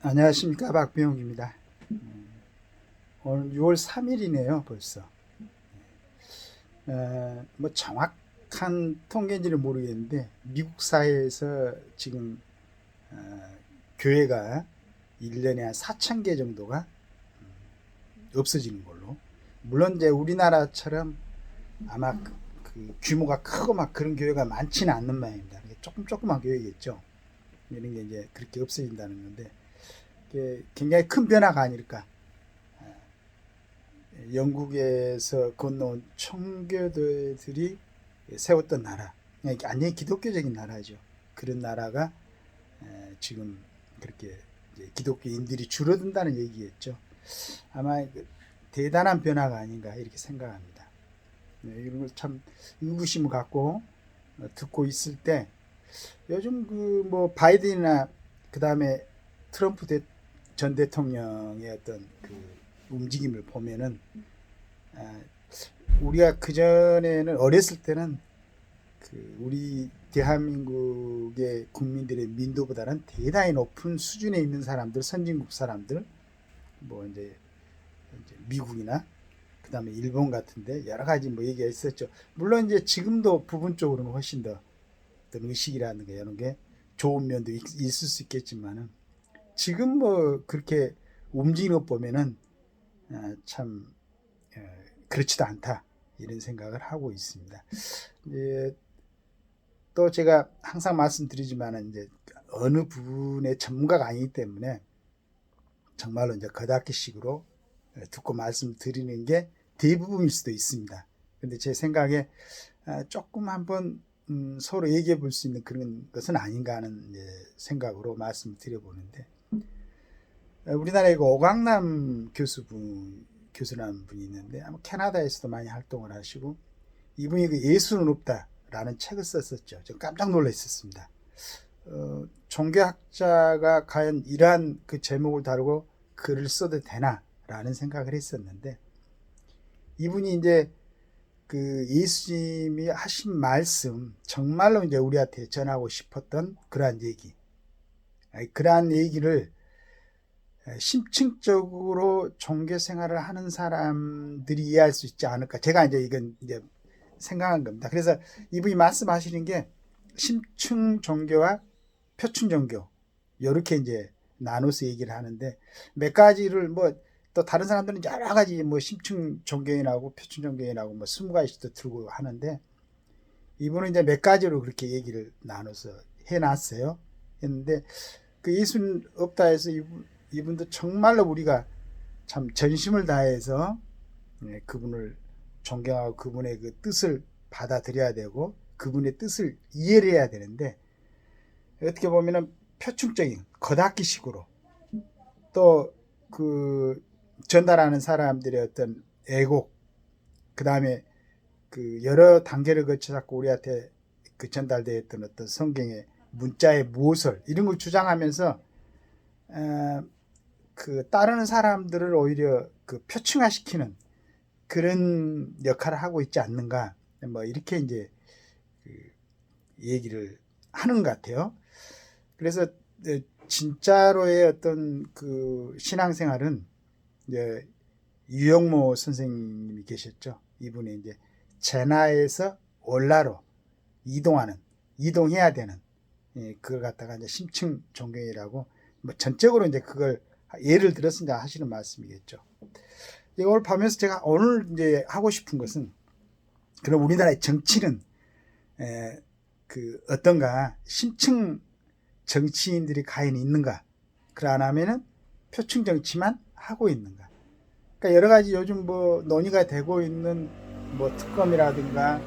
안녕하십니까, 박병욱입니다. 오늘 6월 3일이네요, 벌써. 뭐 정확한 통계인지는 모르겠는데 미국 사회에서 지금 교회가 1년에 한 4천 개 정도가 없어지는 걸로. 물론 이제 우리나라처럼 아마 그 규모가 크고 막 그런 교회가 많지는 않는 모양입니다. 조그만 교회겠죠. 이런 게 이제 그렇게 없어진다는 건데 굉장히 큰 변화가 아닐까. 영국에서 건너온 청교도들이 세웠던 나라, 완전히 기독교적인 나라죠. 그런 나라가 지금 그렇게 기독교인들이 줄어든다는 얘기겠죠. 아마 대단한 변화가 아닌가 이렇게 생각합니다. 이런 걸 참 의구심을 갖고 듣고 있을 때 요즘 그 뭐 바이든이나 그 다음에 트럼프 전 대통령의 어떤 그 움직임을 보면은 우리가 그 전에는 어렸을 때는 그 우리 대한민국의 국민들의 민도보다는 대단히 높은 수준에 있는 사람들, 선진국 사람들, 뭐 이제 미국이나 그 다음에 일본 같은데 여러 가지 뭐 얘기가 있었죠. 물론 이제 지금도 부분적으로는 훨씬 더 어떤 의식이라든가 이런 게 좋은 면도 있을 수 있겠지만은 지금 뭐 그렇게 움직이는 것 보면은 참 그렇지도 않다 이런 생각을 하고 있습니다. 또 제가 항상 말씀드리지만은 이제 어느 부분의 전문가가 아니기 때문에 정말로 이제 겉핥기식으로 듣고 말씀드리는 게 대부분일 수도 있습니다. 근데 제 생각에 조금 한번 서로 얘기해 볼 수 있는 그런 것은 아닌가 하는 생각으로 말씀을 드려보는데, 우리나라에 그 오강남 교수라는 분이 있는데 아마 캐나다에서도 많이 활동을 하시고 이분이 그 예수는 없다라는 책을 썼었죠. 저 깜짝 놀랐었습니다. 종교학자가 과연 이러한 그 제목을 다루고 글을 써도 되나라는 생각을 했었는데, 이분이 이제 그 예수님이 하신 말씀 정말로 이제 우리한테 전하고 싶었던 그러한 얘기를 심층적으로 종교 생활을 하는 사람들이 이해할 수 있지 않을까. 제가 이건 생각한 겁니다. 그래서 이분이 말씀하시는 게 심층 종교와 표층 종교, 이렇게 이제 나눠서 얘기를 하는데, 몇 가지를 뭐 또 다른 사람들은 여러 가지 뭐 심층 종교인하고 표층 종교인하고 뭐 20가지도 들고 하는데, 이분은 이제 몇 가지로 그렇게 얘기를 나눠서 해놨어요. 했는데 그 예수는 없다 해서 이분도 정말로 우리가 참 전심을 다해서 그분을 존경하고 그분의 그 뜻을 받아들여야 되고 그분의 뜻을 이해를 해야 되는데, 어떻게 보면은 표층적인 겉핥기식으로 또 그 전달하는 사람들의 어떤 애곡, 그 다음에 그 여러 단계를 거쳐 자꾸 우리한테 그 전달되었던 어떤 성경의 문자의 모설 이런 걸 주장하면서 그 따르는 사람들을 오히려 그 표층화시키는 그런 역할을 하고 있지 않는가, 뭐 이렇게 이제 그 얘기를 하는 것 같아요. 그래서 진짜로의 어떤 그 신앙생활은 이제 유영모 선생님이 계셨죠. 이분이 이제 진화에서 원라로 이동해야 되는, 그걸 갖다가 이제 심층 종교이라고 뭐 전적으로 이제 그걸 예를 들어서 이제 하시는 말씀이겠죠. 이걸 보면서 제가 오늘 이제 하고 싶은 것은, 그럼 우리나라의 정치는 그 어떤가, 심층 정치인들이 과연 있는가, 그러냐면은 표층 정치만 하고 있는가. 그러니까 여러 가지 요즘 뭐 논의가 되고 있는 뭐 특검이라든가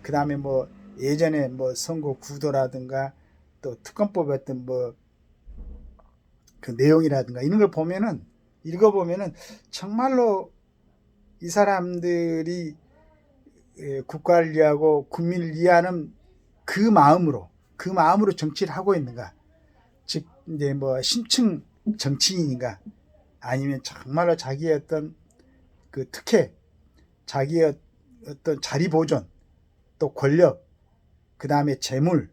그 다음에 뭐 예전에 뭐 선거 구도라든가 또 특검법의 어떤 뭐 그 내용이라든가 이런 걸 보면은, 읽어보면은 정말로 이 사람들이 국가를 위하고 국민을 위하는 그 마음으로 정치를 하고 있는가, 즉 이제 뭐 심층 정치인인가, 아니면 정말로 자기의 어떤 그 특혜, 자기의 어떤 자리 보존, 또 권력, 그 다음에 재물,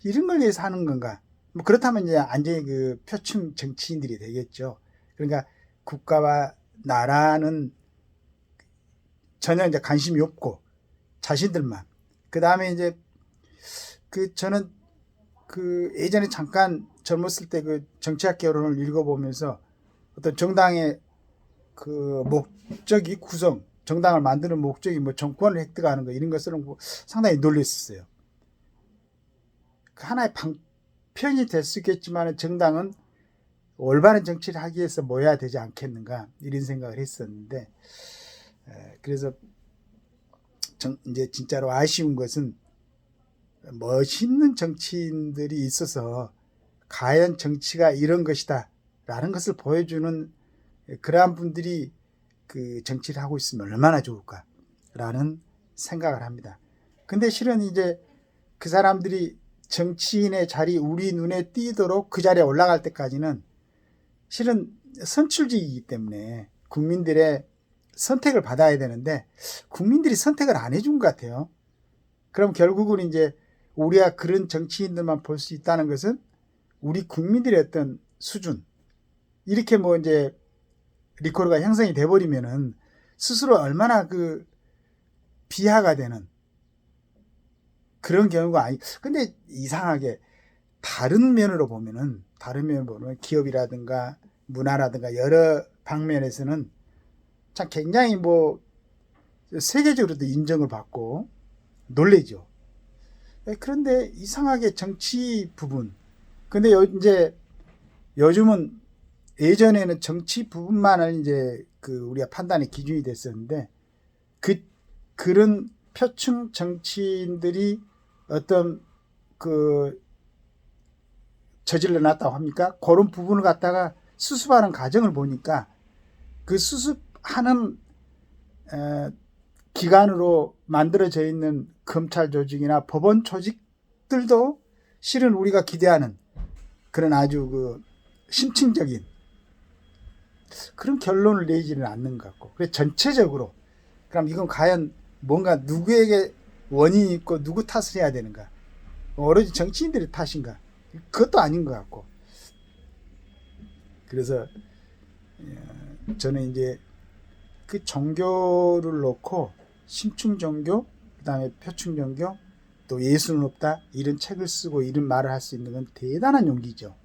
이런 걸 위해서 하는 건가. 뭐 그렇다면 이제 완전히 그 표층 정치인들이 되겠죠. 그러니까 국가와 나라는 전혀 이제 관심이 없고 자신들만. 그 다음에 이제 저는 예전에 잠깐 젊었을 때 그 정치학 개론을 읽어보면서 어떤 정당의 그 목적이 정당을 만드는 목적이 뭐 정권을 획득하는 거 이런 것을 상당히 놀랐었어요. 하나의 방편이 될 수 있겠지만 정당은 올바른 정치를 하기 위해서 모여야 되지 않겠는가 이런 생각을 했었는데 그래서 이제 진짜로 아쉬운 것은 멋있는 정치인들이 있어서 과연 정치가 이런 것이다 라는 것을 보여주는 그러한 분들이 그 정치를 하고 있으면 얼마나 좋을까 라는 생각을 합니다. 근데 실은 이제 그 사람들이 정치인의 자리 우리 눈에 띄도록 그 자리에 올라갈 때까지는 실은 선출직이기 때문에 국민들의 선택을 받아야 되는데 국민들이 선택을 안 해준 것 같아요. 그럼 결국은 이제 우리가 그런 정치인들만 볼 수 있다는 것은 우리 국민들의 어떤 수준 이렇게 뭐 이제 리콜가 형성이 돼버리면은 스스로 얼마나 그 비하가 되는 그런 경우가 근데 이상하게 다른 면으로 보면은 기업이라든가 문화라든가 여러 방면에서는 참 굉장히 뭐 세계적으로도 인정을 받고 놀래죠. 그런데 이상하게 정치 부분. 근데 이제 요즘은 예전에는 정치 부분만을 이제 우리가 판단의 기준이 됐었는데 그런 표층 정치인들이 어떤 저질러 놨다고 합니까? 그런 부분을 갖다가 수습하는 과정을 보니까 그 수습하는 기관으로 만들어져 있는 검찰 조직이나 법원 조직들도 실은 우리가 기대하는 그런 아주 심층적인 그런 결론을 내지는 않는 것 같고, 그래서 전체적으로 그럼 이건 과연 뭔가 누구에게 원인이 있고 누구 탓을 해야 되는가? 오로지 정치인들의 탓인가? 그것도 아닌 것 같고. 그래서 저는 이제 그 종교를 놓고 심층 종교, 그다음에 표층 종교, 또 예수는 없다 이런 책을 쓰고 이런 말을 할 수 있는 건 대단한 용기죠.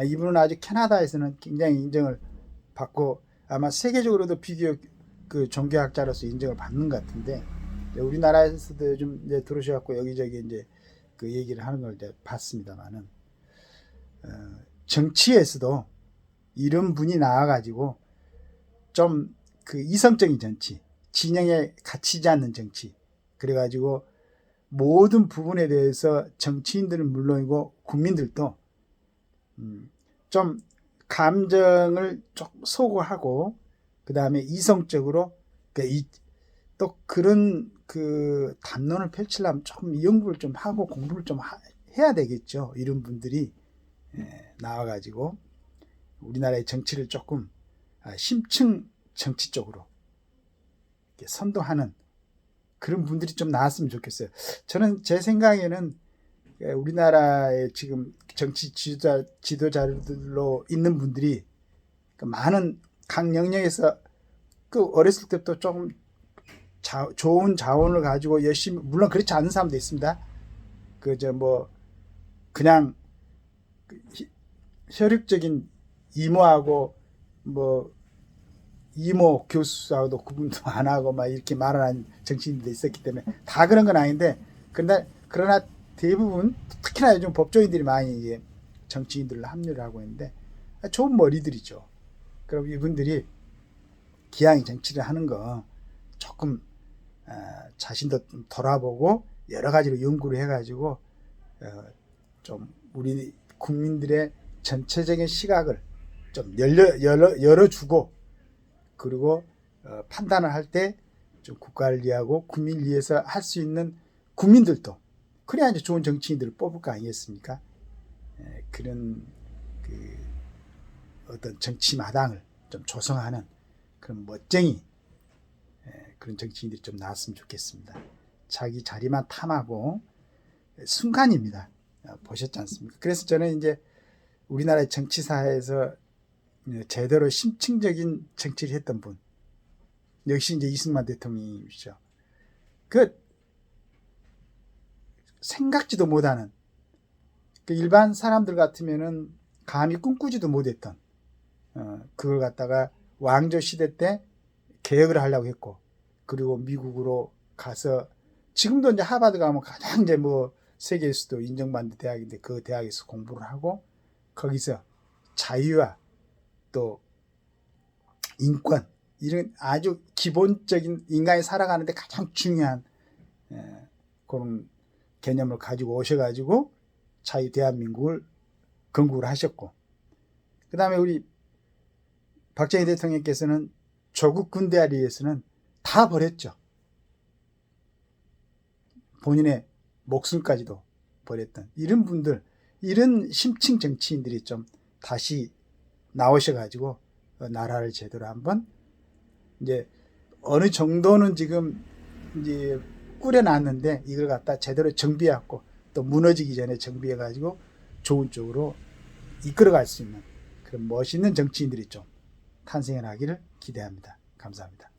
이분은 아주 캐나다에서는 굉장히 인정을 받고 아마 세계적으로도 비교 종교학자로서 인정을 받는 것 같은데 우리나라에서도 요즘 이제 들어오셔갖고 여기저기 이제 그 얘기를 하는 걸 이제 봤습니다만은 정치에서도 이런 분이 나와가지고 좀 이성적인 정치, 진영에 갇히지 않는 정치, 그래가지고 모든 부분에 대해서 정치인들은 물론이고 국민들도 좀 감정을 좀 소거하고 그 다음에 이성적으로 또 그런 담론을 펼치려면 좀 연구를 좀 하고 공부를 좀 해야 되겠죠. 이런 분들이 나와가지고 우리나라의 정치를 조금 심층 정치 쪽으로 선도하는 그런 분들이 좀 나왔으면 좋겠어요. 저는 제 생각에는 우리나라의 지금 정치 지도자들로 있는 분들이 많은 각 영역에서 어렸을 때부터 조금 좋은 자원을 가지고 열심히, 물론 그렇지 않은 사람도 있습니다. 그냥 혈육적인 이모하고 이모 교수하고도 구분도 안 하고 막 이렇게 말하는 정치인들도 있었기 때문에 다 그런 건 아닌데, 그러나 대부분 특히나 요즘 법조인들이 많이 이제 정치인들로 합류를 하고 있는데 좋은 머리들이죠. 그럼 이분들이 기왕 정치를 하는 거 조금 자신도 좀 돌아보고 여러 가지로 연구를 해가지고 좀 우리 국민들의 전체적인 시각을 좀 열어주고, 그리고 판단을 할 때 좀 국가를 위하고 국민을 위해서 할 수 있는 국민들도, 그래야 이제 좋은 정치인들을 뽑을 거 아니겠습니까? 그런 어떤 정치 마당을 좀 조성하는 그런 멋쟁이 그런 정치인들이 좀 나왔으면 좋겠습니다. 자기 자리만 탐하고 순간입니다. 보셨지 않습니까? 그래서 저는 이제 우리나라의 정치사에서 제대로 심층적인 정치를 했던 분, 역시 이제 이승만 대통령이시죠. 그 생각지도 못하는, 그 일반 사람들 같으면은 감히 꿈꾸지도 못했던 그걸 갖다가 왕조 시대 때 개혁을 하려고 했고, 그리고 미국으로 가서 지금도 이제 하버드 가면 가장 이제 뭐 세계에서도 인정받는 대학인데 그 대학에서 공부를 하고 거기서 자유와 또 인권 이런 아주 기본적인 인간이 살아가는데 가장 중요한 그런 개념을 가지고 오셔가지고 자유 대한민국을 건국을 하셨고, 그 다음에 우리 박정희 대통령께서는 조국 군대를 위해서는 다 버렸죠. 본인의 목숨까지도 버렸던 이런 분들, 이런 심층 정치인들이 좀 다시 나오셔가지고 나라를 제대로 한번 이제 어느 정도는 지금 이제 꾸려놨는데 이걸 갖다 제대로 정비해갖고 또 무너지기 전에 정비해가지고 좋은 쪽으로 이끌어갈 수 있는 그런 멋있는 정치인들이 좀 탄생을 하기를 기대합니다. 감사합니다.